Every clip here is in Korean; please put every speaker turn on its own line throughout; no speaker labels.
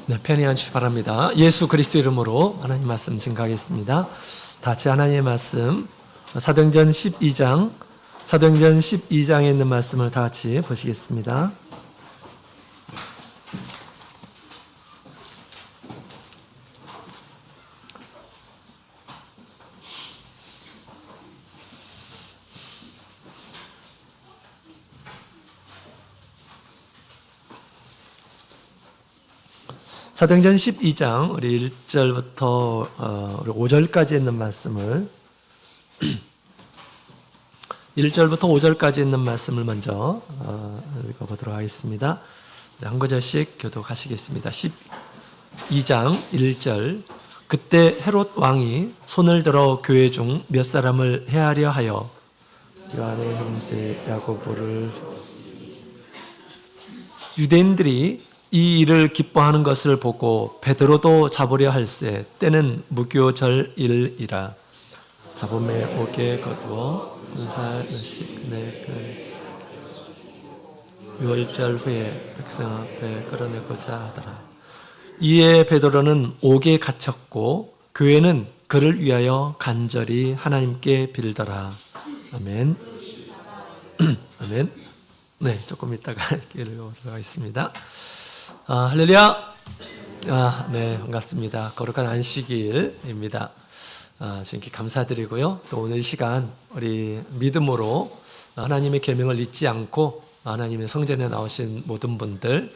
네, 편히 앉으시기 바랍니다. 예수 그리스도 이름으로 하나님 말씀 증거하겠습니다. 다 같이 하나님의 말씀 사도행전 12장에 있는 말씀을 다 같이 보시겠습니다. 사도행전 12장 우리 1절부터 우리 5절까지 있는 말씀을 1절부터 5절까지 있는 말씀을 먼저 읽어보도록 하겠습니다. 한 구절씩 교독하시겠습니다. 12장 1절 그때 헤롯 왕이 손을 들어 교회 중 몇 사람을 해하려 하여 요한의 형제 야고보를 유대인들이 이 일을 기뻐하는 것을 보고 베드로도 잡으려 할세 때는 무교절일이라 잡음에 오게 거두어 군사 몇십 내 유월절 후에 백성 앞에 끌어내고자 하더라. 이에 베드로는 옥에 갇혔고 교회는 그를 위하여 간절히 하나님께 빌더라. 아멘. 아멘. 네, 조금 있다가 읽어보도록 하겠습니다. 할렐루야. 네, 반갑습니다. 거룩한 안식일입니다. 주님께 감사드리고요. 또 오늘 시간 우리 믿음으로 하나님의 계명을 잊지 않고 하나님의 성전에 나오신 모든 분들,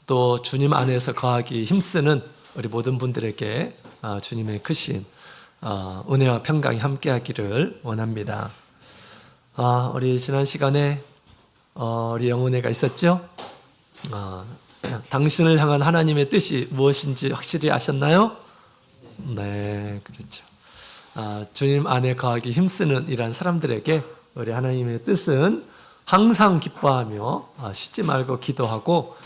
또 주님 안에서 거하기 힘쓰는 우리 모든 분들에게 주님의 크신 은혜와 평강이 함께하기를 원합니다. 우리 지난 시간에 우리 영혼회가 있었죠? 당신을 향한 하나님의 뜻이 무엇인지 확실히 아셨나요? 네, 그렇죠. 주님 안에 거하기 힘쓰는 이런 사람들에게 우리 하나님의 뜻은 항상 기뻐하며 쉬지 말고 기도하고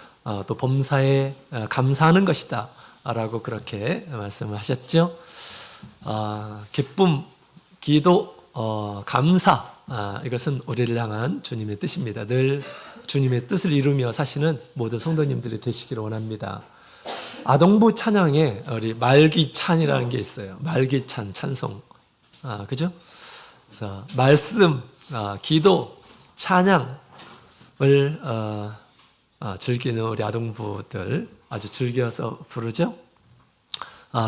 또 범사에 감사하는 것이다 라고 그렇게 말씀을 하셨죠. 기쁨, 기도, 감사, 이것은 우리를 향한 주님의 뜻입니다. 늘 주님의 뜻을 이루며 사시는 모든 성도님들이 되시기를 원합니다. 아동부 찬양에 우리 말기찬이라는 게 있어요. 말기찬 찬송, 그죠? 그래서 말씀, 기도, 찬양을 즐기는 우리 아동부들 아주 즐겨서 부르죠.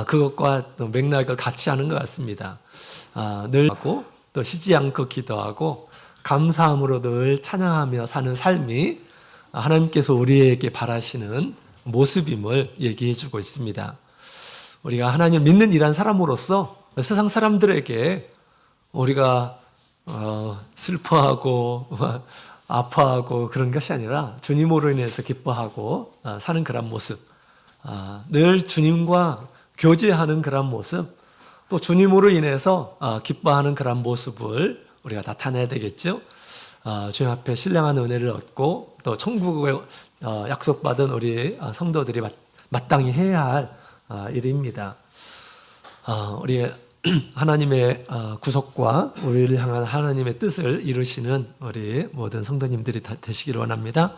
그것과 또 맥락을 같이 하는 것 같습니다. 늘 하고 또 쉬지 않고 기도하고 감사함으로 늘 찬양하며 사는 삶이 하나님께서 우리에게 바라시는 모습임을 얘기해 주고 있습니다. 우리가 하나님 믿는 이란 사람으로서 세상 사람들에게 우리가 슬퍼하고 아파하고 그런 것이 아니라 주님으로 인해서 기뻐하고 사는 그런 모습, 늘 주님과 교제하는 그런 모습, 또 주님으로 인해서 기뻐하는 그런 모습을 우리가 나타내야 되겠죠. 주님 앞에 신령한 은혜를 얻고 또 천국을 약속받은 우리 성도들이 마땅히 해야 할 일입니다. 우리 하나님의 구속과 우리를 향한 하나님의 뜻을 이루시는 우리 모든 성도님들이 되시기를 원합니다.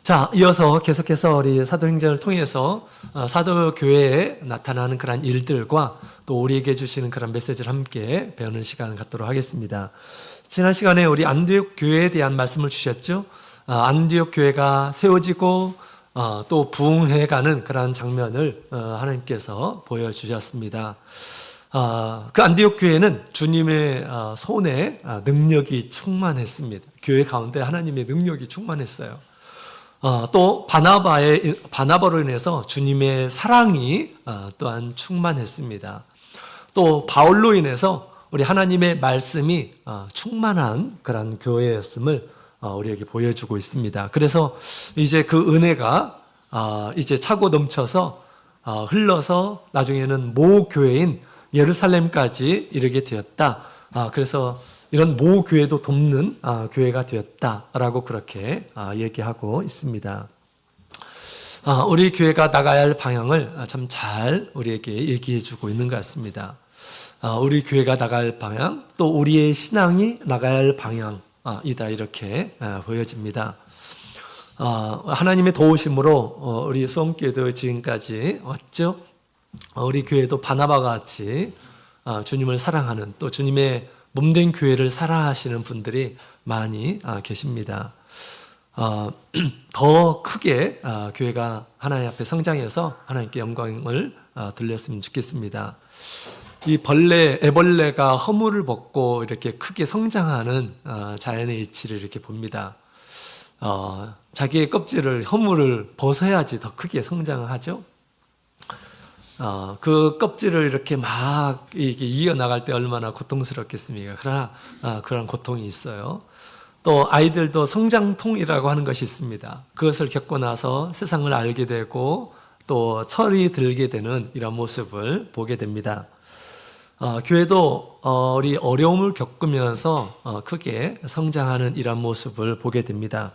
자, 이어서 계속해서 우리 사도행전을 통해서 사도교회에 나타나는 그런 일들과 또 우리에게 주시는 그런 메시지를 함께 배우는 시간을 갖도록 하겠습니다. 지난 시간에 우리 안디옥 교회에 대한 말씀을 주셨죠. 안디옥 교회가 세워지고 또 부흥해가는 그런 장면을 하나님께서 보여주셨습니다. 그 안디옥 교회는 주님의 손에 능력이 충만했습니다. 교회 가운데 하나님의 능력이 충만했어요. 또 바나바로 인해서 주님의 사랑이 또한 충만했습니다. 또 바울로 인해서 우리 하나님의 말씀이 충만한 그런 교회였음을 우리에게 보여주고 있습니다. 그래서 이제 그 은혜가 이제 차고 넘쳐서 흘러서 나중에는 모 교회인 예루살렘까지 이르게 되었다. 그래서 이런 모 교회도 돕는 교회가 되었다라고 그렇게 얘기하고 있습니다. 우리 교회가 나가야 할 방향을 참 잘 우리에게 얘기해주고 있는 것 같습니다. 우리 교회가 나가야 할 방향, 또 우리의 신앙이 나가야 할 방향이다 이렇게 보여집니다. 하나님의 도우심으로 우리 수원교회도 지금까지 왔죠. 우리 교회도 바나바와 같이 주님을 사랑하는, 또 주님의 몸된 교회를 사랑하시는 분들이 많이 계십니다. 더 크게 교회가 하나님 앞에 성장해서 하나님께 영광을 돌렸으면 좋겠습니다. 이 애벌레가 허물을 벗고 이렇게 크게 성장하는 자연의 이치를 이렇게 봅니다. 자기의 껍질을, 허물을 벗어야지 더 크게 성장을 하죠. 그 껍질을 이렇게 막 이어나갈 때 얼마나 고통스럽겠습니까? 그러나 그런 고통이 있어요. 또 아이들도 성장통이라고 하는 것이 있습니다. 그것을 겪고 나서 세상을 알게 되고 또 철이 들게 되는 이런 모습을 보게 됩니다. 교회도 우리 어려움을 겪으면서 크게 성장하는 이런 모습을 보게 됩니다.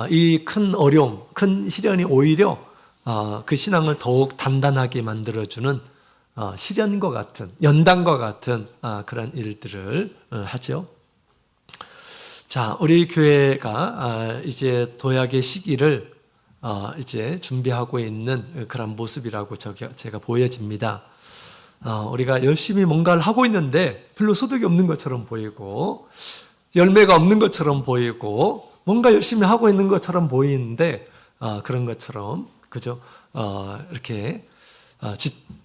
이 큰 어려움, 큰 시련이 오히려 그 신앙을 더욱 단단하게 만들어주는 시련과 같은, 연단과 같은 그런 일들을 하죠. 자, 우리 교회가 이제 도약의 시기를 이제 준비하고 있는 그런 모습이라고 제가 보여집니다. 우리가 열심히 뭔가를 하고 있는데 별로 소득이 없는 것처럼 보이고, 열매가 없는 것처럼 보이고, 뭔가 열심히 하고 있는 것처럼 보이는데 그런 것처럼, 그죠? 이렇게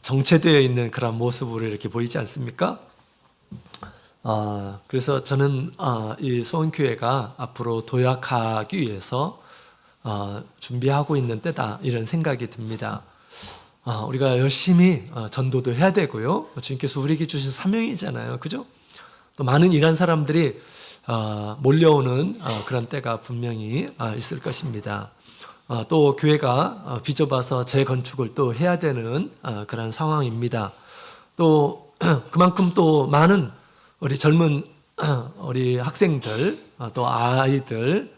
정체되어 있는 그런 모습으로 이렇게 보이지 않습니까? 그래서 저는 이 수원교회가 앞으로 도약하기 위해서 준비하고 있는 때다, 이런 생각이 듭니다. 우리가 열심히 전도도 해야 되고요. 주님께서 우리에게 주신 사명이잖아요. 그죠? 또 많은 일한 사람들이 몰려오는 그런 때가 분명히 있을 것입니다. 또 교회가 빚어봐서 재건축을 또 해야 되는 그런 상황입니다. 또 그만큼 또 많은 우리 젊은 우리 학생들, 또 아이들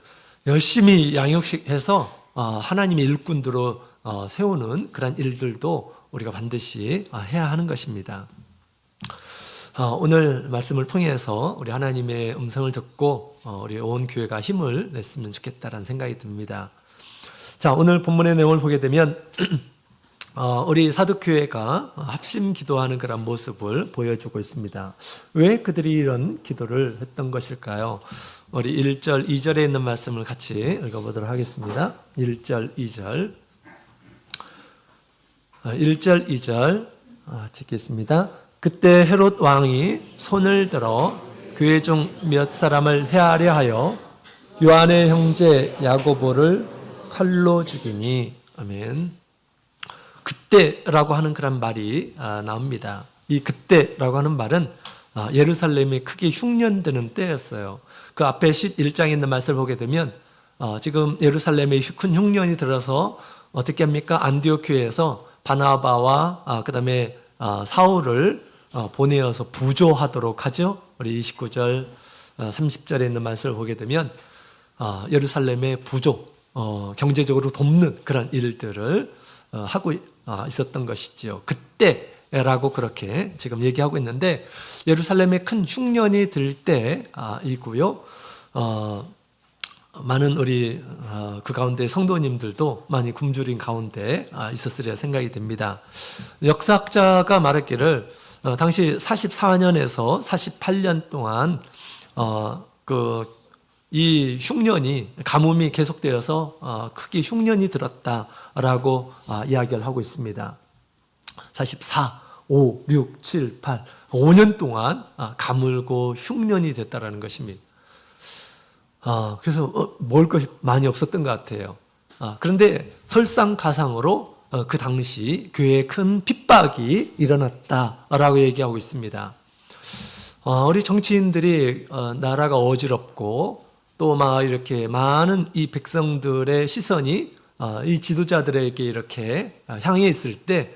열심히 양육해서 하나님의 일꾼들로 세우는 그런 일들도 우리가 반드시 해야 하는 것입니다. 오늘 말씀을 통해서 우리 하나님의 음성을 듣고 우리 온 교회가 힘을 냈으면 좋겠다라는 생각이 듭니다. 자, 오늘 본문의 내용을 보게 되면 우리 사도교회가 합심 기도하는 그런 모습을 보여주고 있습니다. 왜 그들이 이런 기도를 했던 것일까요? 우리 1절, 2절에 있는 말씀을 같이 읽어보도록 하겠습니다. 1절, 2절. 1절, 2절 찍겠습니다. 그때 헤롯 왕이 손을 들어 교회 중 몇 사람을 해하려 하여 요한의 형제 야고보를 칼로 죽이니. 아멘. 그때라고 하는 그런 말이 나옵니다. 이 그때라고 하는 말은 예루살렘이 크게 흉년되는 때였어요. 그 앞에 11장에 있는 말씀을 보게 되면 지금 예루살렘에 큰 흉년이 들어서 어떻게 합니까? 안디옥 교회에서 바나바와 그 다음에 사울을 보내어서 부조하도록 하죠. 우리 29절 30절에 있는 말씀을 보게 되면 예루살렘의 부조, 경제적으로 돕는 그런 일들을 하고 있었던 것이지요. 그때라고 그렇게 지금 얘기하고 있는데, 예루살렘에 큰 흉년이 들 때이고요. 많은 우리 그 가운데 성도님들도 많이 굶주린 가운데 있었으리라 생각이 됩니다. 역사학자가 말했기를 당시 44년에서 48년 동안 이 흉년이, 가뭄이 계속되어서 크게 흉년이 들었다라고 이야기를 하고 있습니다. 44, 5, 6, 7, 8, 5년 동안 가물고 흉년이 됐다라는 것입니다. 그래서 먹을 것이 많이 없었던 것 같아요. 그런데 설상가상으로 그 당시 교회에 큰 핍박이 일어났다라고 얘기하고 있습니다. 우리 정치인들이 나라가 어지럽고 또 막 이렇게 많은 이 백성들의 시선이 이 지도자들에게 이렇게 향해 있을 때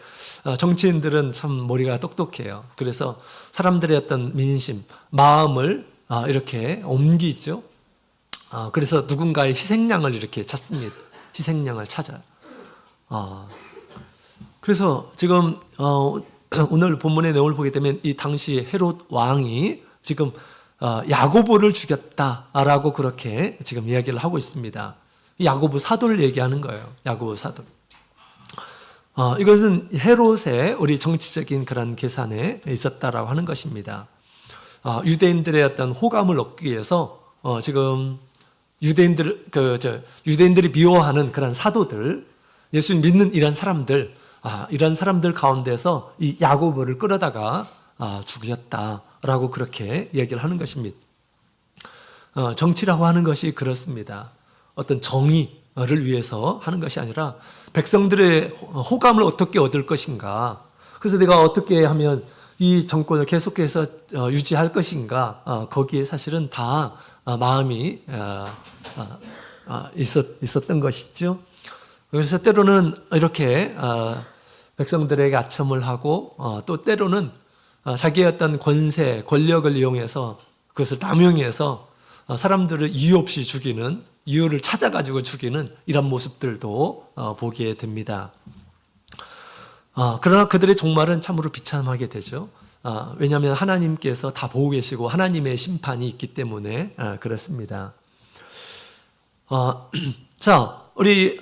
정치인들은 참 머리가 똑똑해요. 그래서 사람들의 어떤 민심, 마음을 이렇게 옮기죠. 그래서 누군가의 희생양을 이렇게 찾습니다. 희생양을 찾아요. 그래서 지금 오늘 본문의 내용을 보게 되면 이 당시 헤롯 왕이 지금 야고보를 죽였다라고 그렇게 지금 이야기를 하고 있습니다. 야고보 사도를 얘기하는 거예요. 야고보 사도. 이것은 헤롯의 우리 정치적인 그런 계산에 있었다라고 하는 것입니다. 유대인들의 어떤 호감을 얻기 위해서 지금 유대인들이 미워하는 그런 사도들, 예수 믿는 이런 사람들 가운데서 이 야고보를 끌어다가 죽였다라고 그렇게 얘기를 하는 것입니다. 정치라고 하는 것이 그렇습니다. 어떤 정의를 위해서 하는 것이 아니라 백성들의 호감을 어떻게 얻을 것인가. 그래서 내가 어떻게 하면 이 정권을 계속해서 유지할 것인가. 거기에 사실은 다 마음이 있었던 것이죠. 그래서 때로는 이렇게 백성들에게 아첨을 하고 또 때로는 자기의 어떤 권세, 권력을 이용해서 그것을 남용해서 사람들을 이유 없이 죽이는, 이유를 찾아가지고 죽이는 이런 모습들도 보게 됩니다. 그러나 그들의 종말은 참으로 비참하게 되죠. 왜냐하면 하나님께서 다 보고 계시고 하나님의 심판이 있기 때문에 그렇습니다. 자, 우리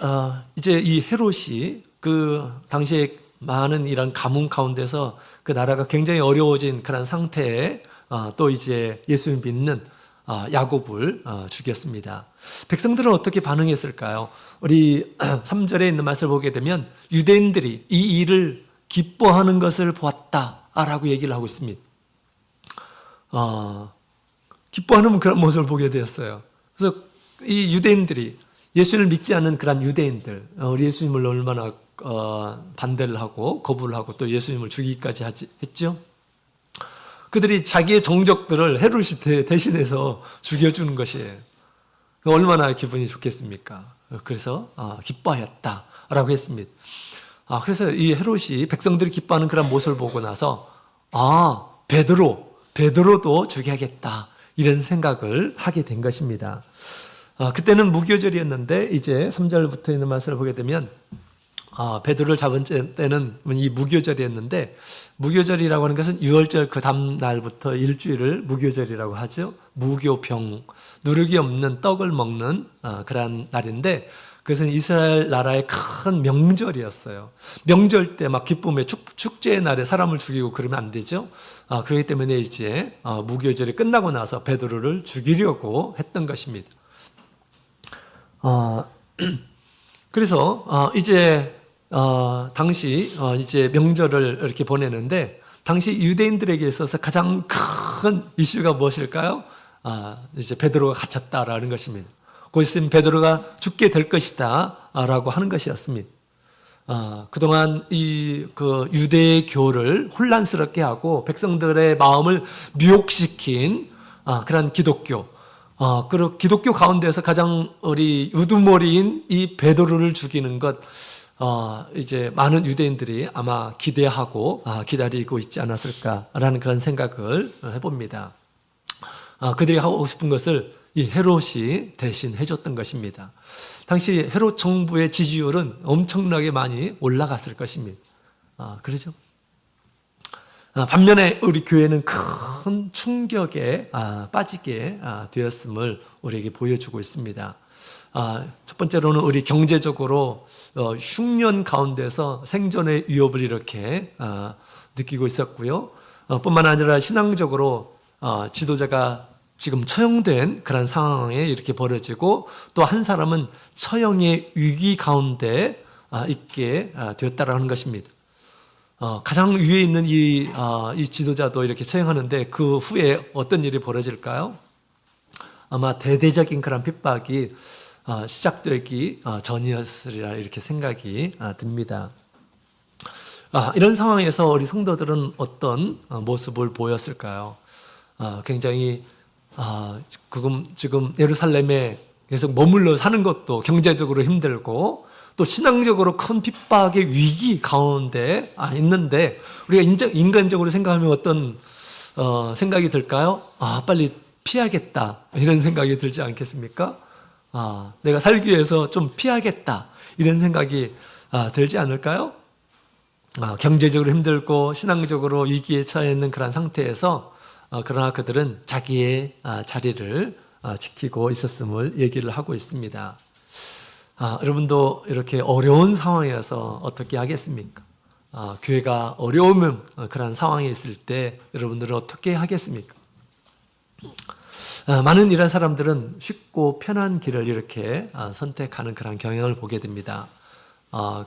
이제 이 헤롯이 그 당시에 많은 이런 가뭄 가운데서 그 나라가 굉장히 어려워진 그런 상태에 또 이제 예수 믿는 야곱을 죽였습니다. 백성들은 어떻게 반응했을까요? 우리 3절에 있는 말씀을 보게 되면 유대인들이 이 일을 기뻐하는 것을 보았다라고 얘기를 하고 있습니다. 기뻐하는 그런 모습을 보게 되었어요. 그래서 이 유대인들이 예수를 믿지 않는 그런 유대인들, 우리 예수님을 얼마나 반대를 하고 거부를 하고 또 예수님을 죽이기까지 했죠. 그들이 자기의 정적들을 헤롯이 대신해서 죽여주는 것이에요. 얼마나 기분이 좋겠습니까? 그래서 기뻐하였다라고 했습니다. 그래서 이 헤롯이 백성들이 기뻐하는 그런 모습을 보고 나서 베드로도 죽여야겠다 이런 생각을 하게 된 것입니다. 그때는 무교절이었는데 이제 3절부터 있는 말씀을 보게 되면 베드로를 잡은 때는 이 무교절이었는데, 무교절이라고 하는 것은 유월절 그 다음 날부터 일주일을 무교절이라고 하죠. 무교병, 누룩이 없는 떡을 먹는 그런 날인데, 그것은 이스라엘 나라의 큰 명절이었어요. 명절 때 막 기쁨의 축제의 날에 사람을 죽이고 그러면 안 되죠. 그렇기 때문에 이제 무교절이 끝나고 나서 베드로를 죽이려고 했던 것입니다. 그래서 이제 당시 이제 명절을 이렇게 보내는데, 당시 유대인들에게 있어서 가장 큰 이슈가 무엇일까요? 이제 베드로가 갇혔다라는 것입니다. 곧 있으면 베드로가 죽게 될 것이다라고 하는 것이었습니다. 그동안 그 유대교를 혼란스럽게 하고 백성들의 마음을 미혹시킨 그런 기독교. 그리고 기독교 가운데서 가장 우리 우두머리인 이 베드로를 죽이는 것, 이제 많은 유대인들이 아마 기대하고 기다리고 있지 않았을까라는 그런 생각을 해봅니다. 그들이 하고 싶은 것을 이 헤롯이 대신 해줬던 것입니다. 당시 헤롯 정부의 지지율은 엄청나게 많이 올라갔을 것입니다. 그렇죠? 반면에 우리 교회는 큰 충격에 빠지게 되었음을 우리에게 보여주고 있습니다. 첫 번째로는 우리 경제적으로 흉년 가운데서 생존의 위협을 이렇게 느끼고 있었고요. 뿐만 아니라 신앙적으로 지도자가 지금 처형된 그런 상황에 이렇게 벌어지고, 또 한 사람은 처형의 위기 가운데 있게 되었다라는 것입니다. 가장 위에 있는 이 지도자도 이렇게 처형하는데 그 후에 어떤 일이 벌어질까요? 아마 대대적인 그런 핍박이 시작되기 전이었으리라 이렇게 생각이 듭니다. 이런 상황에서 우리 성도들은 어떤 모습을 보였을까요? 굉장히 지금 예루살렘에 계속 머물러 사는 것도 경제적으로 힘들고 또 신앙적으로 큰 핍박의 위기 가운데 있는데, 우리가 인간적으로 생각하면 어떤 생각이 들까요? 빨리 피하겠다 이런 생각이 들지 않겠습니까? 내가 살기 위해서 좀 피하겠다 이런 생각이 들지 않을까요? 경제적으로 힘들고 신앙적으로 위기에 처해 있는 그런 상태에서 그러나 그들은 자기의 자리를 지키고 있었음을 얘기를 하고 있습니다. 여러분도 이렇게 어려운 상황이어서 어떻게 하겠습니까? 교회가 어려우면 그런 상황에 있을 때 여러분들은 어떻게 하겠습니까? 많은 이런 사람들은 쉽고 편한 길을 이렇게 선택하는 그런 경향을 보게 됩니다.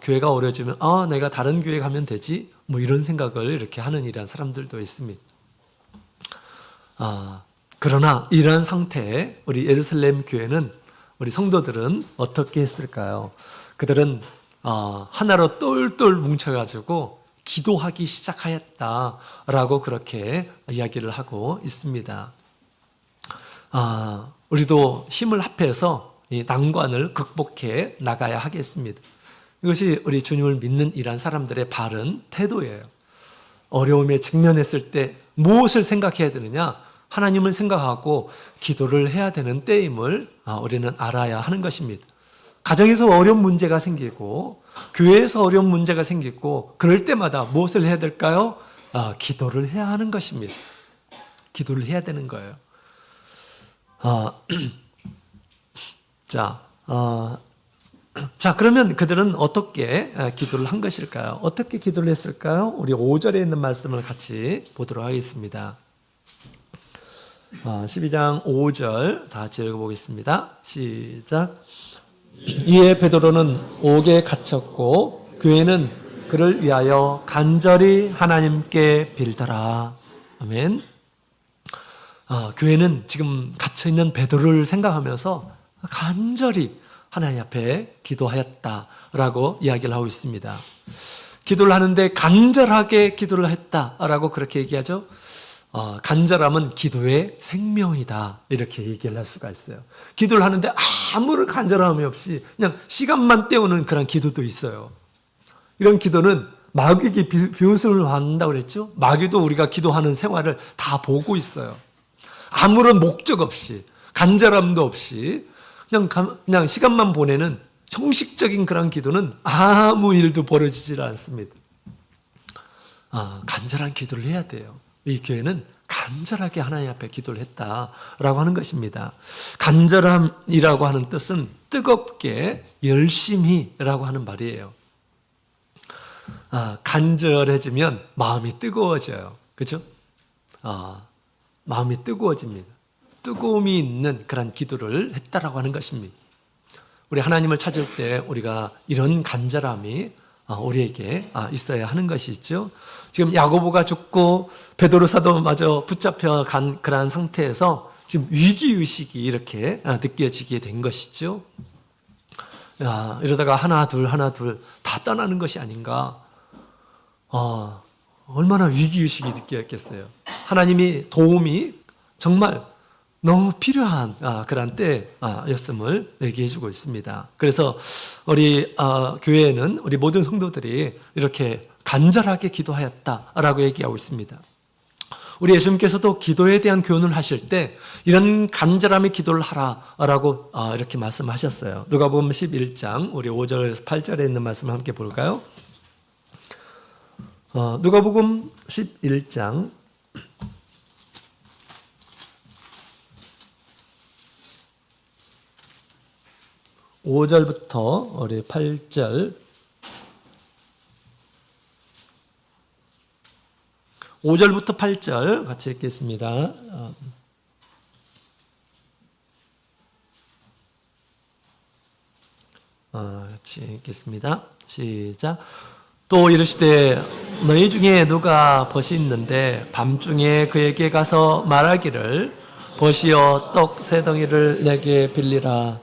교회가 어려워지면 내가 다른 교회 가면 되지 뭐 이런 생각을 이렇게 하는 이런 사람들도 있습니다. 그러나 이런 상태에 우리 예루살렘 교회는 우리 성도들은 어떻게 했을까요? 그들은 하나로 똘똘 뭉쳐가지고 기도하기 시작하였다라고 그렇게 이야기를 하고 있습니다. 우리도 힘을 합해서 이 난관을 극복해 나가야 하겠습니다. 이것이 우리 주님을 믿는 이런 사람들의 바른 태도예요. 어려움에 직면했을 때 무엇을 생각해야 되느냐? 하나님을 생각하고 기도를 해야 되는 때임을 우리는 알아야 하는 것입니다. 가정에서 어려운 문제가 생기고 교회에서 어려운 문제가 생기고 그럴 때마다 무엇을 해야 될까요? 기도를 해야 하는 것입니다. 기도를 해야 되는 거예요. 자, 그러면 그들은 어떻게 기도를 한 것일까요? 어떻게 기도를 했을까요? 우리 5절에 있는 말씀을 같이 보도록 하겠습니다. 12장 5절 다 같이 읽어보겠습니다. 시작. 이에 베드로는 옥에 갇혔고 교회는 그를 위하여 간절히 하나님께 빌더라. 아멘. 교회는 지금 갇혀있는 베드로를 생각하면서 간절히 하나님 앞에 기도하였다라고 이야기를 하고 있습니다. 기도를 하는데 간절하게 기도를 했다라고 그렇게 얘기하죠. 간절함은 기도의 생명이다 이렇게 얘기를 할 수가 있어요. 기도를 하는데 아무런 간절함이 없이 그냥 시간만 때우는 그런 기도도 있어요. 이런 기도는 마귀에게 비웃음을 받는다고 그랬죠. 마귀도 우리가 기도하는 생활을 다 보고 있어요. 아무런 목적 없이 간절함도 없이 그냥 시간만 보내는 형식적인 그런 기도는 아무 일도 벌어지질 않습니다. 간절한 기도를 해야 돼요. 이 교회는 간절하게 하나님 앞에 기도를 했다라고 하는 것입니다. 간절함이라고 하는 뜻은 뜨겁게 열심히라고 하는 말이에요. 간절해지면 마음이 뜨거워져요. 그렇죠? 마음이 뜨거워집니다. 뜨거움이 있는 그런 기도를 했다라고 하는 것입니다. 우리 하나님을 찾을 때 우리가 이런 간절함이 우리에게 있어야 하는 것이 있죠. 지금 야고보가 죽고 베드로 사도마저 붙잡혀 간 그러한 상태에서 지금 위기의식이 이렇게 느껴지게 된 것이죠. 이러다가 하나 둘 다 떠나는 것이 아닌가. 얼마나 위기의식이 느껴졌겠어요. 하나님이 도움이 정말 너무 필요한 그런 때였음을 얘기해 주고 있습니다. 그래서 우리 교회에는 우리 모든 성도들이 이렇게 간절하게 기도하였다라고 얘기하고 있습니다. 우리 예수님께서도 기도에 대한 교훈을 하실 때 이런 간절함의 기도를 하라라고 이렇게 말씀하셨어요. 누가복음 11장 우리 5절에서 8절에 있는 말씀을 함께 볼까요? 누가복음 11장 5절부터 우리 8절 5절부터 8절 같이 읽겠습니다. 같이 읽겠습니다. 시작. 또 이르시되 너희 중에 누가 벗이 있는데 밤중에 그에게 가서 말하기를 벗이여 떡 세 덩이를 내게 빌리라.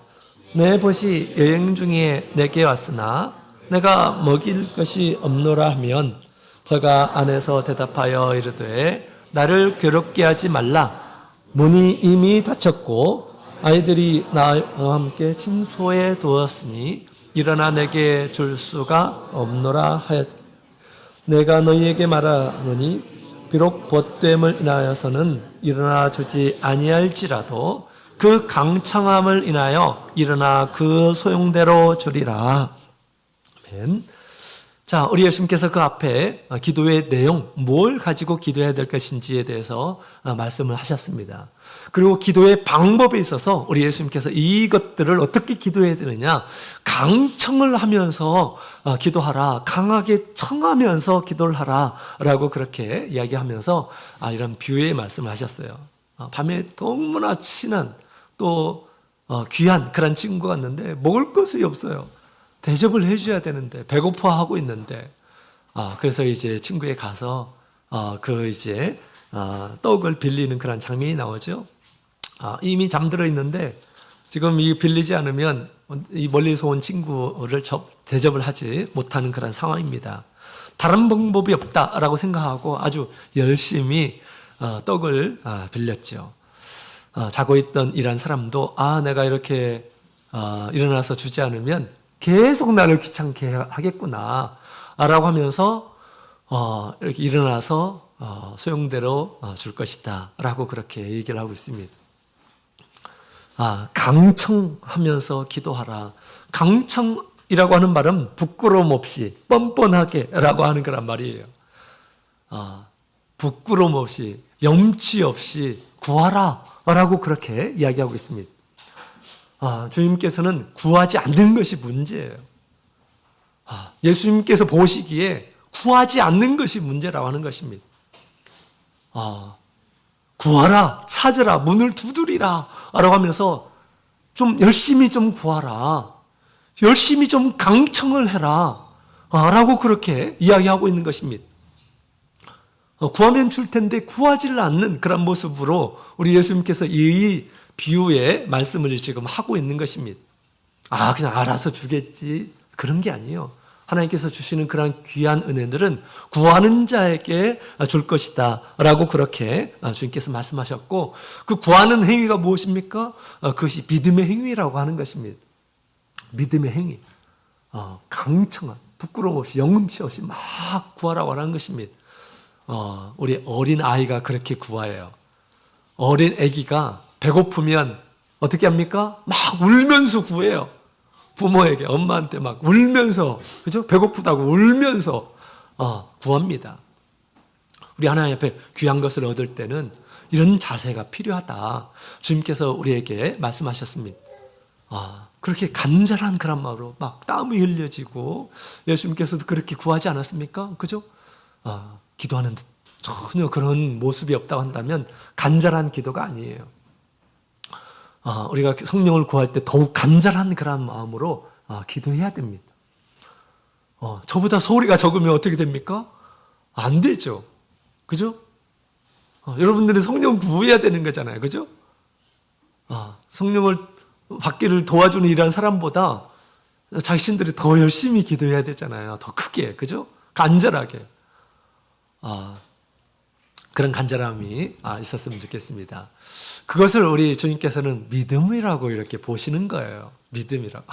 내 벗이 여행 중에 내게 왔으나 내가 먹일 것이 없노라 하면 저가 안에서 대답하여 이르되 나를 괴롭게 하지 말라. 문이 이미 닫혔고 아이들이 나와 함께 침소에 두었으니 일어나 내게 줄 수가 없노라 하였. 내가 너희에게 말하노니 비록 벗됨을 인하여서는 일어나 주지 아니할지라도 그 강청함을 인하여 일어나 그 소용대로 주리라. 아멘. 자, 우리 예수님께서 그 앞에 기도의 내용, 뭘 가지고 기도해야 될 것인지에 대해서 말씀을 하셨습니다. 그리고 기도의 방법에 있어서 우리 예수님께서 이것들을 어떻게 기도해야 되느냐, 강청을 하면서 기도하라, 강하게 청하면서 기도를 하라 라고 그렇게 이야기하면서 이런 비유의 말씀을 하셨어요. 밤에 너무나 친한 또 귀한 그런 친구가 왔는데 먹을 것이 없어요. 대접을 해줘야 되는데 배고파하고 있는데 그래서 이제 친구에 가서 떡을 빌리는 그런 장면이 나오죠. 이미 잠들어 있는데 지금 이 빌리지 않으면 이 멀리서 온 친구를 대접을 하지 못하는 그런 상황입니다. 다른 방법이 없다라고 생각하고 아주 열심히 떡을 빌렸죠. 자고 있던 이란 사람도 내가 이렇게 일어나서 주지 않으면 계속 나를 귀찮게 하겠구나 라고 하면서 이렇게 일어나서 소용대로 줄 것이다 라고 그렇게 얘기를 하고 있습니다. 강청하면서 기도하라. 강청이라고 하는 말은 부끄러움 없이 뻔뻔하게 라고 하는 거란 말이에요. 부끄러움 없이 염치 없이 구하라 라고 그렇게 이야기하고 있습니다. 주님께서는 구하지 않는 것이 문제예요. 예수님께서 보시기에 구하지 않는 것이 문제라고 하는 것입니다. 구하라, 찾으라, 문을 두드리라 라고 하면서 좀 열심히 좀 구하라, 열심히 좀 강청을 해라 라고 그렇게 이야기하고 있는 것입니다. 구하면 줄 텐데 구하지를 않는 그런 모습으로 우리 예수님께서 이 비유의 말씀을 지금 하고 있는 것입니다. 그냥 알아서 주겠지 그런 게 아니에요. 하나님께서 주시는 그런 귀한 은혜들은 구하는 자에게 줄 것이다 라고 그렇게 주님께서 말씀하셨고, 그 구하는 행위가 무엇입니까? 그것이 믿음의 행위라고 하는 것입니다. 믿음의 행위, 강청한 부끄러움 없이 영음치 없이 막 구하라고 하는 것입니다. 우리 어린 아이가 그렇게 구해요. 어린 아기가 배고프면 어떻게 합니까? 막 울면서 구해요. 부모에게, 엄마한테 막 울면서, 그죠? 배고프다고 울면서 구합니다. 우리 하나님 앞에 귀한 것을 얻을 때는 이런 자세가 필요하다. 주님께서 우리에게 말씀하셨습니다. 그렇게 간절한 그런 마음으로 막 땀이 흘려지고, 예수님께서도 그렇게 구하지 않았습니까? 그죠? 기도하는데 전혀 그런 모습이 없다고 한다면 간절한 기도가 아니에요. 우리가 성령을 구할 때 더욱 간절한 그런 마음으로 기도해야 됩니다. 저보다 소리가 적으면 어떻게 됩니까? 안 되죠. 그죠? 여러분들은 성령 구해야 되는 거잖아요. 그죠? 성령을 받기를 도와주는 이런 사람보다 자신들이 더 열심히 기도해야 되잖아요. 더 크게. 그죠? 간절하게. 그런 간절함이 있었으면 좋겠습니다. 그것을 우리 주님께서는 믿음이라고 이렇게 보시는 거예요. 믿음이라고.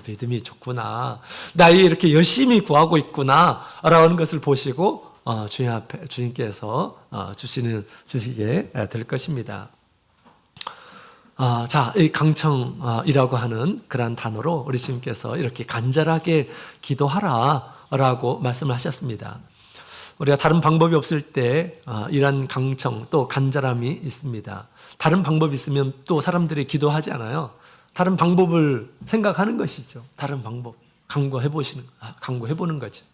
믿음이 좋구나. 나이 이렇게 열심히 구하고 있구나. 라고 하는 것을 보시고, 주님 앞에, 주님께서 주시게 될 것입니다. 이 강청이라고 하는 그러한 단어로 우리 주님께서 이렇게 간절하게 기도하라. 라고 말씀을 하셨습니다. 우리가 다른 방법이 없을 때 이런 강청 또 간절함이 있습니다. 다른 방법이 있으면 또 사람들이 기도하지 않아요. 다른 방법을 생각하는 것이죠. 다른 방법 강구해보는 거죠.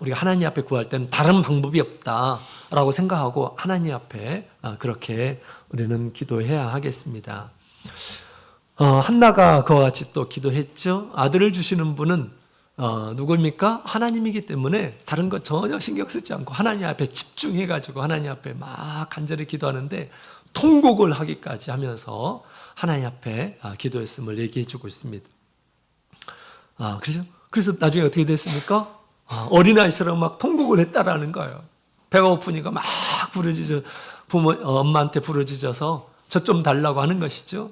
우리가 하나님 앞에 구할 때는 다른 방법이 없다라고 생각하고 하나님 앞에 그렇게 우리는 기도해야 하겠습니다. 한나가 그와 같이 또 기도했죠. 아들을 주시는 분은 누구입니까? 하나님이기 때문에 다른 것 전혀 신경 쓰지 않고 하나님 앞에 집중해가지고 하나님 앞에 막 간절히 기도하는데 통곡을 하기까지 하면서 하나님 앞에 기도했음을 얘기해 주고 있습니다. 그래서 나중에 어떻게 됐습니까? 어린아이처럼 막 통곡을 했다라는 거예요. 배가 고프니까 막 엄마한테 부르짖어서 저 좀 달라고 하는 것이죠.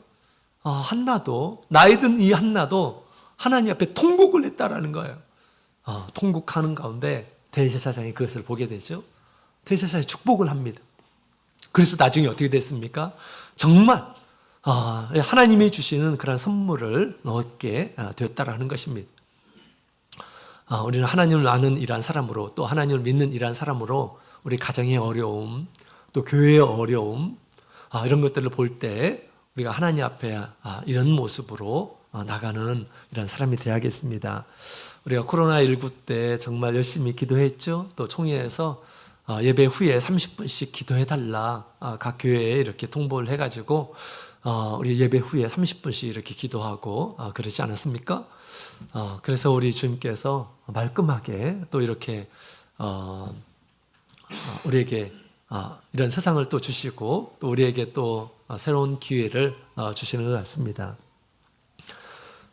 한나도, 나이 든 이 한나도 하나님 앞에 통곡을 했다라는 거예요. 통곡하는 가운데 대제사장이 그것을 보게 되죠. 대제사장이 축복을 합니다. 그래서 나중에 어떻게 됐습니까? 정말 하나님이 주시는 그런 선물을 얻게 되었다라는 것입니다. 우리는 하나님을 아는 일한 사람으로, 또 하나님을 믿는 일한 사람으로 우리 가정의 어려움, 또 교회의 어려움, 이런 것들을 볼 때 우리가 하나님 앞에 이런 모습으로 나가는 이런 사람이 되어야겠습니다. 우리가 코로나19 때 정말 열심히 기도했죠. 또 총회에서 예배 후에 30분씩 기도해달라 각 교회에 이렇게 통보를 해가지고 우리 예배 후에 30분씩 이렇게 기도하고 그러지 않았습니까? 그래서 우리 주님께서 말끔하게 또 이렇게 우리에게 이런 세상을 또 주시고 또 우리에게 또 새로운 기회를 주시는 것 같습니다.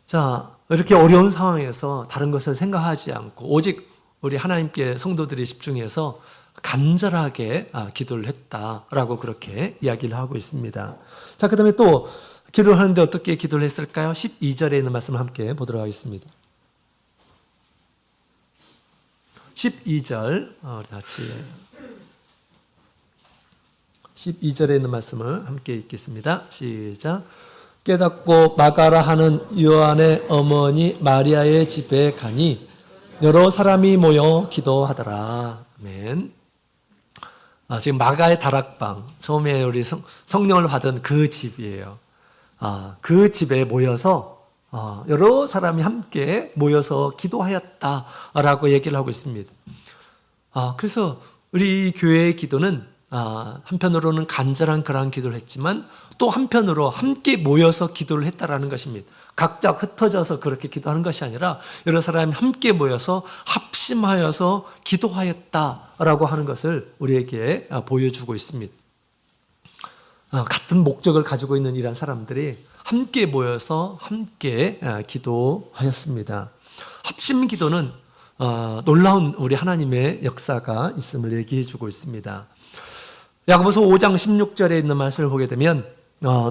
자, 이렇게 어려운 상황에서 다른 것을 생각하지 않고 오직 우리 하나님께 성도들이 집중해서 간절하게 기도를 했다라고 그렇게 이야기를 하고 있습니다. 자, 그 다음에 또 기도를 하는데 어떻게 기도를 했을까요? 12절에 있는 말씀을 함께 보도록 하겠습니다. 12절 우리 같이 12절에 있는 말씀을 함께 읽겠습니다. 시작. 깨닫고 마가라 하는 요한의 어머니 마리아의 집에 가니 여러 사람이 모여 기도하더라. 아멘. 지금 마가의 다락방, 처음에 우리 성령을 받은 그 집이에요. 그 집에 모여서 여러 사람이 함께 모여서 기도하였다라고 얘기를 하고 있습니다. 그래서 우리 교회의 기도는 한편으로는 간절한 그러한 기도를 했지만 또 한편으로 함께 모여서 기도를 했다라는 것입니다. 각자 흩어져서 그렇게 기도하는 것이 아니라 여러 사람이 함께 모여서 합심하여서 기도하였다라고 하는 것을 우리에게 보여주고 있습니다. 같은 목적을 가지고 있는 이런 사람들이 함께 모여서 함께 기도하였습니다. 합심 기도는 놀라운 우리 하나님의 역사가 있음을 얘기해 주고 있습니다. 야고보서 5장 16절에 있는 말씀을 보게 되면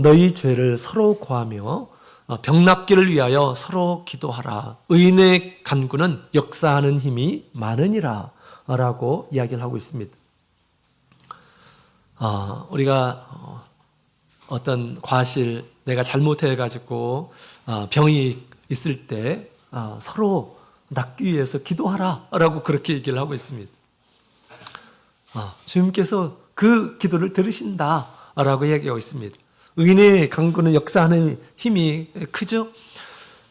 너희 죄를 서로 고하며 병납기를 위하여 서로 기도하라. 의인의 간구는 역사하는 힘이 많으니라 라고 이야기를 하고 있습니다. 우리가 어떤 과실, 내가 잘못해가지고 병이 있을 때 서로 낫기 위해서 기도하라 라고 그렇게 얘기를 하고 있습니다. 주님께서 그 기도를 들으신다 라고 이야기하고 있습니다. 의인의 간구는 역사하는 힘이 크죠.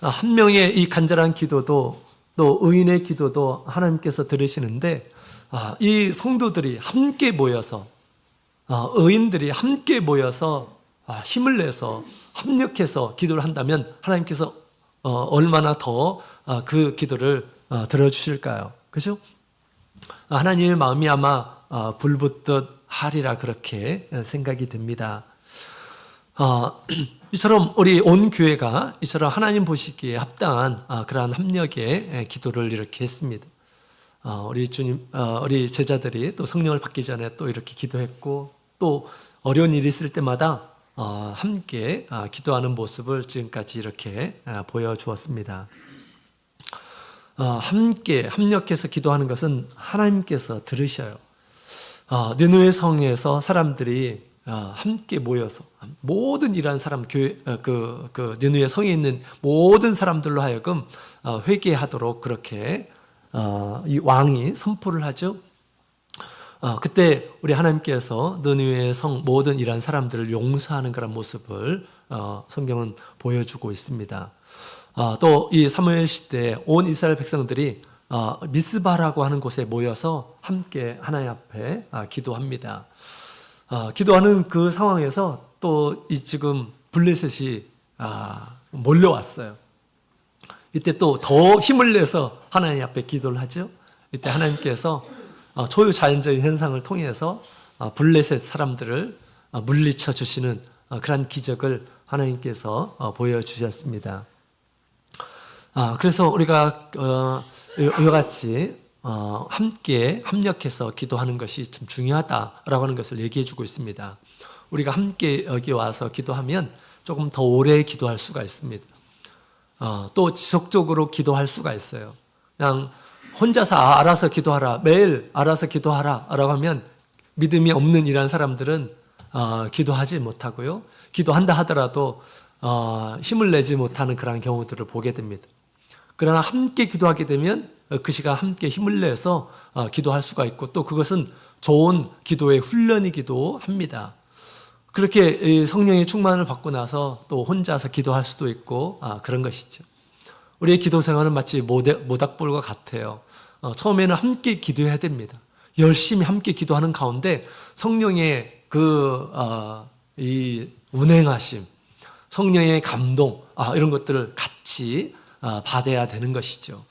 한 명의 이 간절한 기도도 또 의인의 기도도 하나님께서 들으시는데 이 성도들이 함께 모여서 의인들이 함께 모여서 힘을 내서 합력해서 기도를 한다면 하나님께서 얼마나 더 그 기도를 들어주실까요? 그죠? 하나님의 마음이 아마 불붙듯 하리라 그렇게 생각이 듭니다. 이처럼 우리 온 교회가 이처럼 하나님 보시기에 합당한 그러한 합력의 기도를 이렇게 했습니다. 우리 주님, 우리 제자들이 또 성령을 받기 전에 또 이렇게 기도했고 또 어려운 일이 있을 때마다 함께 기도하는 모습을 지금까지 이렇게 보여주었습니다. 함께 합력해서 기도하는 것은 하나님께서 들으셔요. 느느웨 성에서 사람들이 함께 모여서 모든 이러한 사람 교회 느느웨 성에 있는 모든 사람들로 하여금 회개하도록 그렇게 이 왕이 선포를 하죠. 그때 우리 하나님께서 느느웨 성 모든 이러한 사람들을 용서하는 그런 모습을 성경은 보여주고 있습니다. 또 이 사무엘 시대에 온 이스라엘 백성들이 미스바라고 하는 곳에 모여서 함께 하나님 앞에 기도합니다. 기도하는 그 상황에서 또 이 지금 블레셋이 몰려왔어요. 이때 또 더 힘을 내서 하나님 앞에 기도를 하죠. 이때 하나님께서 초유자연적인 현상을 통해서 블레셋 사람들을 물리쳐 주시는 그런 기적을 하나님께서 보여주셨습니다. 그래서 우리가 이와 같이 함께 합력해서 기도하는 것이 참 중요하다라고 하는 것을 얘기해 주고 있습니다. 우리가 함께 여기 와서 기도하면 조금 더 오래 기도할 수가 있습니다. 또 지속적으로 기도할 수가 있어요. 그냥 혼자서 알아서 기도하라, 매일 알아서 기도하라 라고 하면 믿음이 없는 이런 사람들은 기도하지 못하고요. 기도한다 하더라도 힘을 내지 못하는 그런 경우들을 보게 됩니다. 그러나 함께 기도하게 되면 그 시간 함께 힘을 내서 기도할 수가 있고 또 그것은 좋은 기도의 훈련이기도 합니다. 그렇게 성령의 충만을 받고 나서 또 혼자서 기도할 수도 있고 그런 것이죠. 우리의 기도 생활은 마치 모닥불과 같아요. 처음에는 함께 기도해야 됩니다. 열심히 함께 기도하는 가운데 성령의 이 운행하심, 성령의 감동 이런 것들을 같이 받아야 되는 것이죠.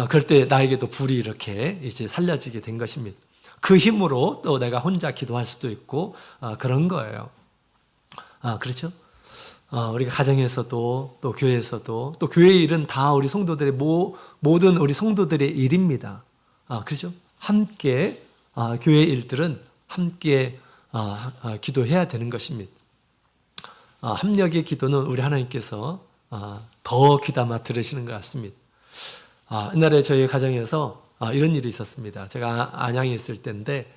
그럴 때 나에게도 불이 이렇게 이제 살려지게 된 것입니다. 그 힘으로 또 내가 혼자 기도할 수도 있고 그런 거예요. 그렇죠? 우리가 가정에서도 또 교회에서도 또 교회의 일은 다 우리 성도들의 모든 우리 성도들의 일입니다. 그렇죠? 함께 교회의 일들은 함께 기도해야 되는 것입니다. 합력의 기도는 우리 하나님께서 더 귀담아 들으시는 것 같습니다. 옛날에 저희 가정에서 이런 일이 있었습니다. 제가 안양에 있을 때인데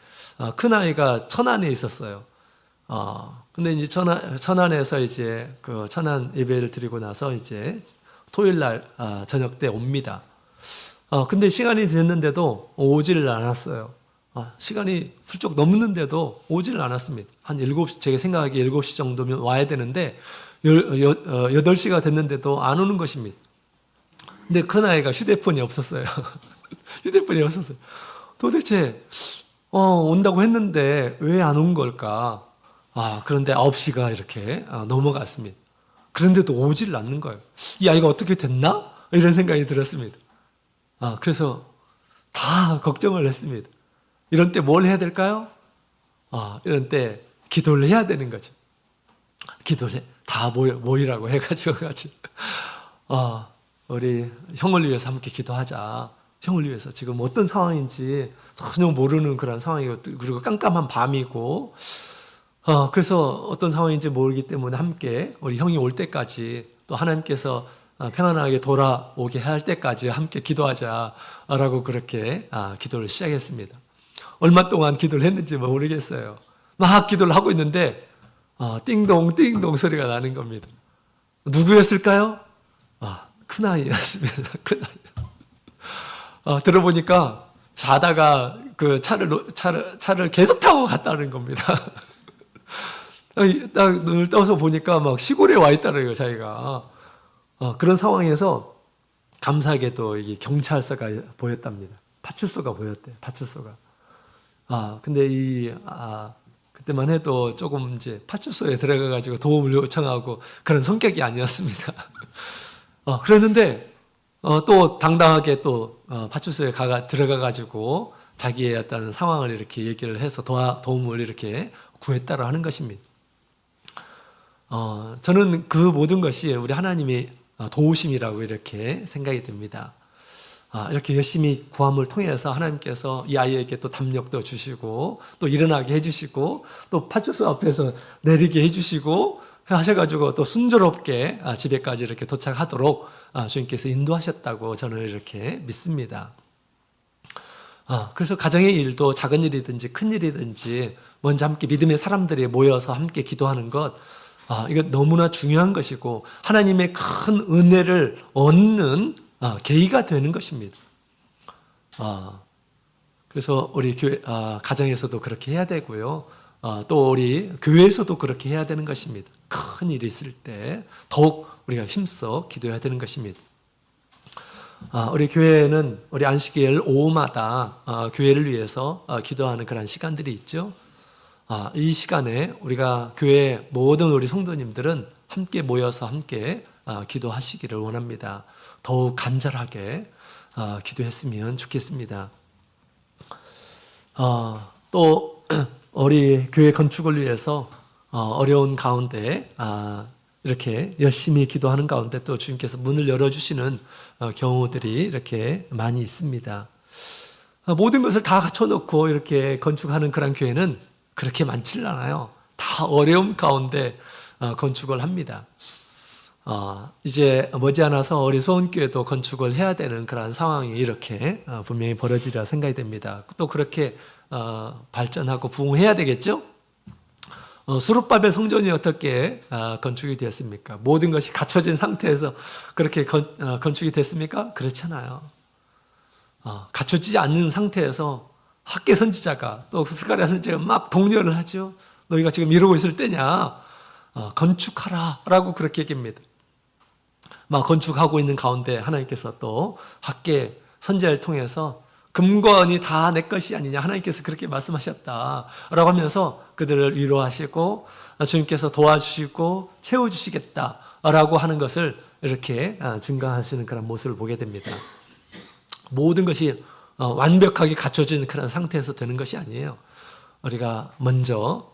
큰아이가 천안에 있었어요. 근데 이제 천안에서 이제 그 천안 예배를 드리고 나서 이제 토요일 날 저녁 때 옵니다. 근데 시간이 됐는데도 오지를 않았어요. 시간이 훌쩍 넘는데도 오지를 않았습니다. 한 7시, 제가 생각하기에 7시 정도면 와야 되는데 8시가 됐는데도 안 오는 것입니다. 근데 큰아이가 휴대폰이 없었어요. 휴대폰이 없었어요. 도대체 온다고 했는데 왜 안 온 걸까? 그런데 9시가 이렇게 넘어갔습니다. 그런데도 오지를 않는 거예요. 이 아이가 어떻게 됐나? 이런 생각이 들었습니다. 그래서 다 걱정을 했습니다. 이런 때 뭘 해야 될까요? 이런 때 기도를 해야 되는 거죠. 기도를 다 모이라고 해가지고 우리 형을 위해서 함께 기도하자. 형을 위해서 지금 어떤 상황인지 전혀 모르는 그런 상황이고 그리고 깜깜한 밤이고 그래서 어떤 상황인지 모르기 때문에 함께 우리 형이 올 때까지 또 하나님께서 평안하게 돌아오게 할 때까지 함께 기도하자라고 그렇게 기도를 시작했습니다. 얼마 동안 기도를 했는지 모르겠어요. 막 기도를 하고 있는데 띵동 띵동 소리가 나는 겁니다. 누구였을까요? 큰아이였습니다. 큰아이. 들어보니까 자다가 그 차를 계속 타고 갔다는 겁니다. 딱 눈을 떠서 보니까 막 시골에 와 있다는 거예요, 자기가. 그런 상황에서 감사하게도 이게 경찰서가 보였답니다. 파출소가 보였대요, 파출소가. 근데 그때만 해도 조금 이제 파출소에 들어가가지고 도움을 요청하고 그런 성격이 아니었습니다. 그랬는데, 또 당당하게 또 파출소에 들어가가지고 자기의 어떤 상황을 이렇게 얘기를 해서 도움을 이렇게 구했다고 하는 것입니다. 저는 그 모든 것이 우리 하나님의 도우심이라고 이렇게 생각이 듭니다. 이렇게 열심히 구함을 통해서 하나님께서 이 아이에게 또 담력도 주시고 또 일어나게 해주시고 또 파출소 앞에서 내리게 해주시고 하셔가지고 또 순조롭게 집에까지 이렇게 도착하도록 주님께서 인도하셨다고 저는 이렇게 믿습니다. 그래서 가정의 일도 작은 일이든지 큰 일이든지 먼저 함께 믿음의 사람들이 모여서 함께 기도하는 것, 이거 너무나 중요한 것이고 하나님의 큰 은혜를 얻는 계기가 되는 것입니다. 그래서 우리 가정에서도 그렇게 해야 되고요. 또 우리 교회에서도 그렇게 해야 되는 것입니다. 큰 일이 있을 때 더욱 우리가 힘써 기도해야 되는 것입니다. 우리 교회는 우리 안식일 오후마다 교회를 위해서 기도하는 그런 시간들이 있죠. 이 시간에 우리가 교회 모든 우리 성도님들은 함께 모여서 함께 기도하시기를 원합니다. 더욱 간절하게 기도했으면 좋겠습니다. 또 우리 교회 건축을 위해서 어려운 가운데 이렇게 열심히 기도하는 가운데 또 주님께서 문을 열어주시는 경우들이 이렇게 많이 있습니다. 모든 것을 다 갖춰놓고 이렇게 건축하는 그런 교회는 그렇게 많지는 않아요. 다 어려움 가운데 건축을 합니다. 이제 머지않아서 우리 소원교회도 건축을 해야 되는 그런 상황이 이렇게 분명히 벌어지리라 생각이 됩니다. 또 그렇게 발전하고 부흥해야 되겠죠? 수룹바벨 성전이 어떻게 건축이 되었습니까? 모든 것이 갖춰진 상태에서 그렇게 건축이 됐습니까? 그렇잖아요. 갖춰지지 않는 상태에서 학계 선지자가 또 스가랴 선지자가 막 독려를 하죠. 너희가 지금 이러고 있을 때냐? 건축하라 라고 그렇게 얘기합니다. 막 건축하고 있는 가운데 하나님께서 또 학계 선지자를 통해서 금과 은이 다 내 것이 아니냐, 하나님께서 그렇게 말씀하셨다라고 하면서 그들을 위로하시고 주님께서 도와주시고 채워주시겠다라고 하는 것을 이렇게 증가하시는 그런 모습을 보게 됩니다. 모든 것이 완벽하게 갖춰진 그런 상태에서 되는 것이 아니에요. 우리가 먼저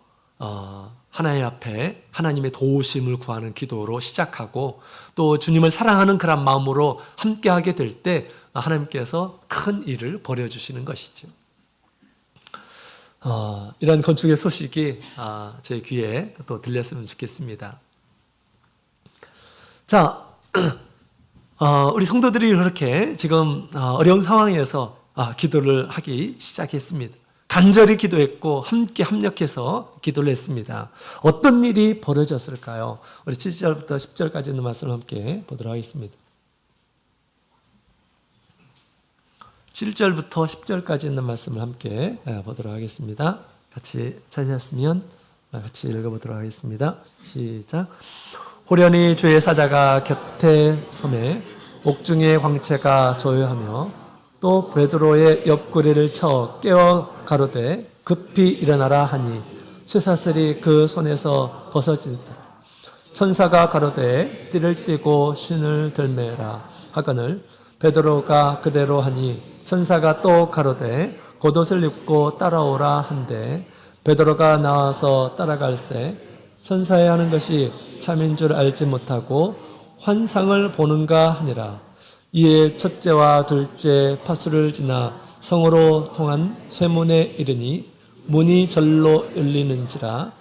하나님 앞에 하나님의 도우심을 구하는 기도로 시작하고 또 주님을 사랑하는 그런 마음으로 함께하게 될 때 하나님께서 큰 일을 벌여주시는 것이죠. 이런 건축의 소식이 제 귀에 또 들렸으면 좋겠습니다. 자, 우리 성도들이 그렇게 지금 어려운 상황에서 기도를 하기 시작했습니다. 간절히 기도했고 함께 합력해서 기도를 했습니다. 어떤 일이 벌어졌을까요? 우리 7절부터 10절까지 있는 말씀을 함께 보도록 하겠습니다. 7절부터 10절까지 있는 말씀을 함께 보도록 하겠습니다. 같이 찾으셨으면 같이 읽어보도록 하겠습니다. 시작. 호련히 주의 사자가 곁에 섬에 옥중의 광채가 조여하며 또 베드로의 옆구리를 쳐 깨워 가로되 급히 일어나라 하니 쇠사슬이 그 손에서 벗어지더라. 천사가 가로되 띠를 띠고 신을 들매라 하거늘 베드로가 그대로 하니 천사가 또 가로되 겉옷을 입고 따라오라 한데 베드로가 나와서 따라갈새 천사의 하는 것이 참인 줄 알지 못하고 환상을 보는가 하니라. 이에 첫째와 둘째 파수를 지나 성으로 통한 쇠문에 이르니 문이 절로 열리는지라.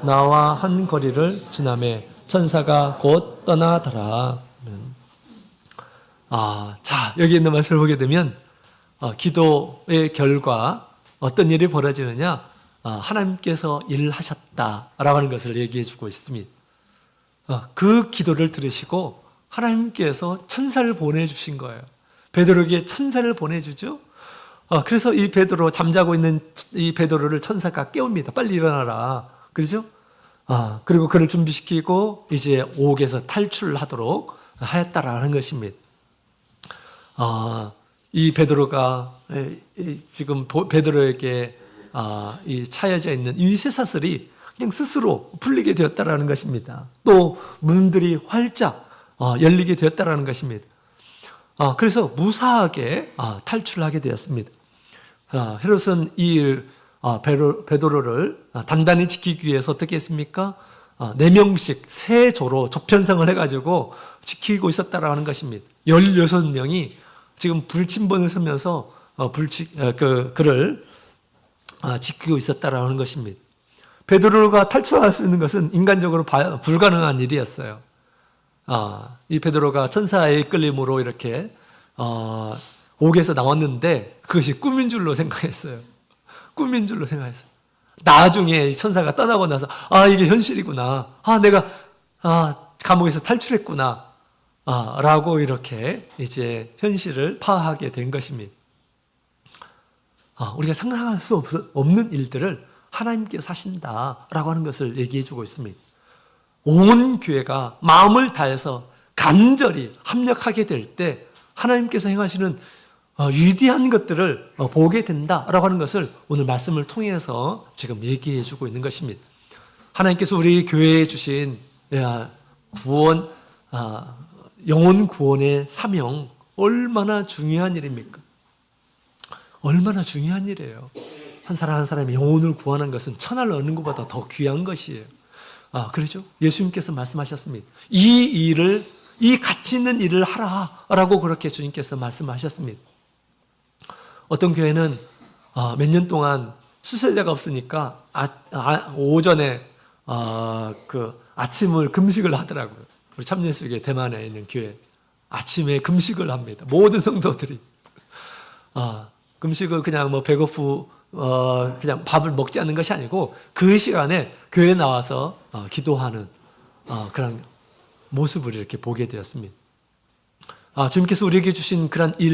나와 한 거리를 지나매 천사가 곧 떠나더라. 자, 여기 있는 말씀을 보게 되면 기도의 결과 어떤 일이 벌어지느냐? 하나님께서 일을 하셨다라고 하는 것을 얘기해 주고 있습니다. 그 기도를 들으시고 하나님께서 천사를 보내주신 거예요. 베드로에게 천사를 보내주죠. 그래서 이 베드로, 잠자고 있는 이 베드로를 천사가 깨웁니다. 빨리 일어나라. 그러죠? 그리고 그를 준비시키고 이제 옥에서 탈출하도록 하였다라는 것입니다. 이 베드로가 지금 베드로에게 이 차여져 있는 이 쇠사슬이 그냥 스스로 풀리게 되었다라는 것입니다. 또 문들이 활짝 열리게 되었다라는 것입니다. 그래서 무사하게 탈출하게 되었습니다. 헤롯은 이 베드로를 단단히 지키기 위해서 어떻게 했습니까? 4명씩 세 조로 조편성을 해가지고 지키고 있었다라는 것입니다. 16명이 지금 불침번을 서면서 그를 지키고 있었다라는 것입니다. 베드로가 탈출할 수 있는 것은 인간적으로 불가능한 일이었어요. 이 베드로가 천사의 이끌림으로 이렇게 옥에서 나왔는데 그것이 꿈인 줄로 생각했어요. 꿈인 줄로 생각했어요. 나중에 천사가 떠나고 나서 이게 현실이구나. 내가 감옥에서 탈출했구나. 라고 이렇게 이제 현실을 파악하게 된 것입니다. 우리가 상상할 수 없는 일들을 하나님께서 하신다라고 하는 것을 얘기해 주고 있습니다. 온 교회가 마음을 다해서 간절히 합력하게 될 때 하나님께서 행하시는 위대한 것들을 보게 된다라고 하는 것을 오늘 말씀을 통해서 지금 얘기해 주고 있는 것입니다. 하나님께서 우리 교회에 주신 구원, 영혼 구원의 사명, 얼마나 중요한 일입니까? 얼마나 중요한 일이에요. 한 사람 한 사람이 영혼을 구하는 것은 천하를 얻는 것보다 더 귀한 것이에요. 그렇죠? 예수님께서 말씀하셨습니다. 이 가치 있는 일을 하라라고 그렇게 주님께서 말씀하셨습니다. 어떤 교회는 몇 년 동안 수술자가 없으니까 오전에 아침을 금식을 하더라고요. 우리 참예수교 대만에 있는 교회 아침에 금식을 합니다. 모든 성도들이 금식을 그냥 배고프 그냥 밥을 먹지 않는 것이 아니고 그 시간에 교회에 나와서 기도하는 그런 모습을 이렇게 보게 되었습니다. 주님께서 우리에게 주신 그런 일